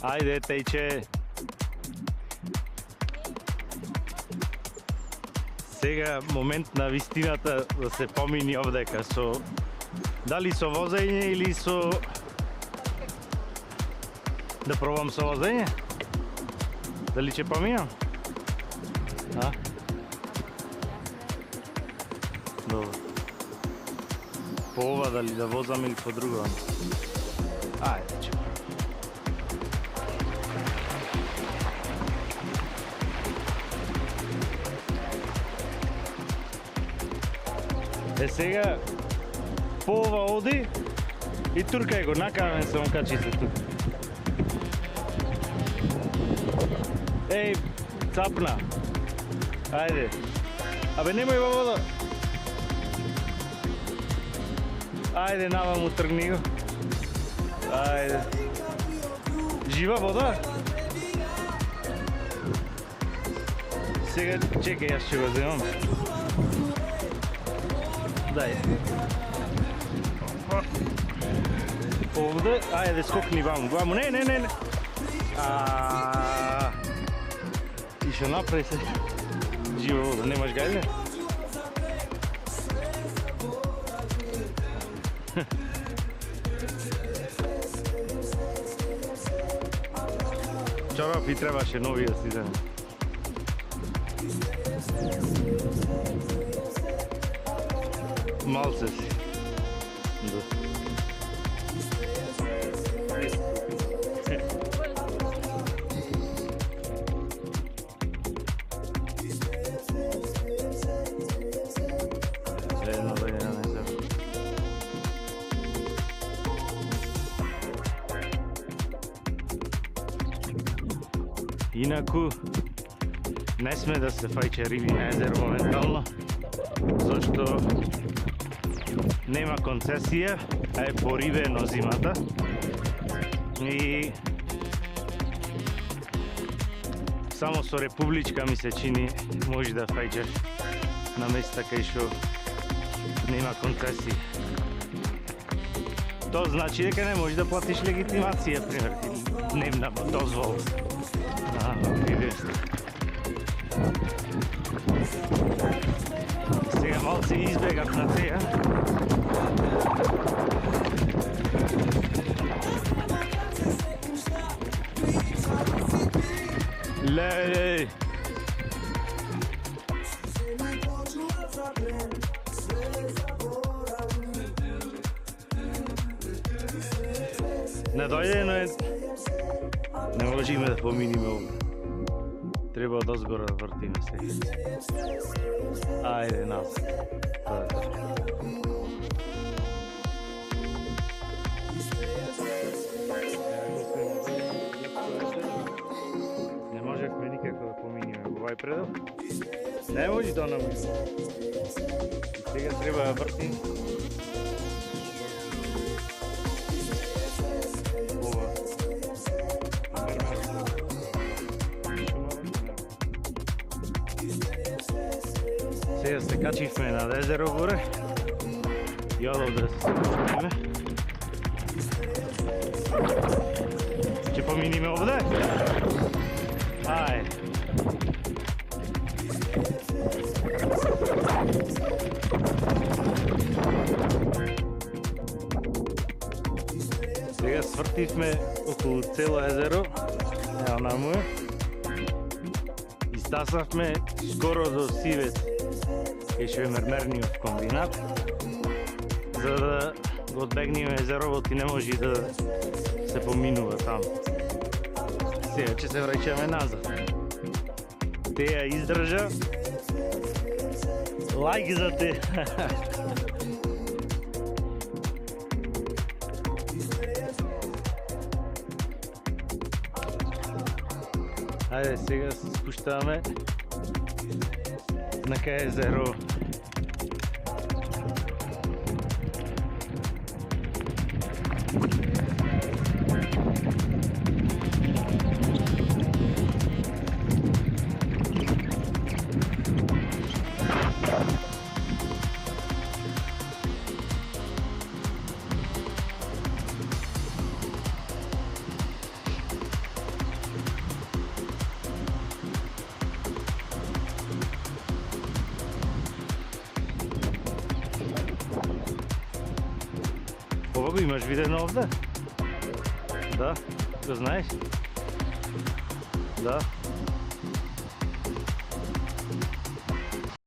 Ајде, тејче. Сега момент на вистината да се помини овдека со... Дали со возење или со... Да пробам со возење? Дали ќе поминам? А? Добро. По ова дали да возам или по друго? Ајде, ќе. Е сега, по ова оди и туркај го, накамен се он качи се тук. Еј, цапна. Ајде. Абе, немој во вода. Ајде, наваму тргни го. Ајде. Жива вода? Сега, чекај, јас ќе го земам. Дај. Овде, ајде, скокни ваму. Не. Ише напред се. Живо вода, немаш гајле? Чорапи требаше нови да си земе. Малце си. Да. Едно да ја не земе. Инаку, не сме да се фајче риби на езеро моментално, зашто нема концесија, а е поривено зимата и само со републичка ми се чини може да фајчеш на места кај што нема концесија. Тоа значи дека не можеш да платиш легитимација, пример, дневна дозвола. Сега малце избегав на теја. Леј! Не дојде, но не можеме да поминиме овде. Треба од озгора да вртиме се. Ајде, назад. Не можевме никако да поминиме во овај предел. Не може да нам. Сега треба да вртим. Сега се качивме на езеро горе и одовде да се спустиме. Ќе поминиме овде? Ајде. Сега свртивме околу цело езеро. Ево наму е. Истасавме скоро до Сивец. Кај што е мермерниот комбинат, за да го одбегнеме езеровот и не може да се поминува таму. Сега ќе се враќаме назад. Теја издржа. Лајк за те. Ајде, сега се спуштаваме на кај езеро. Ова го имаш видено овде? Да, го знаеш? Да.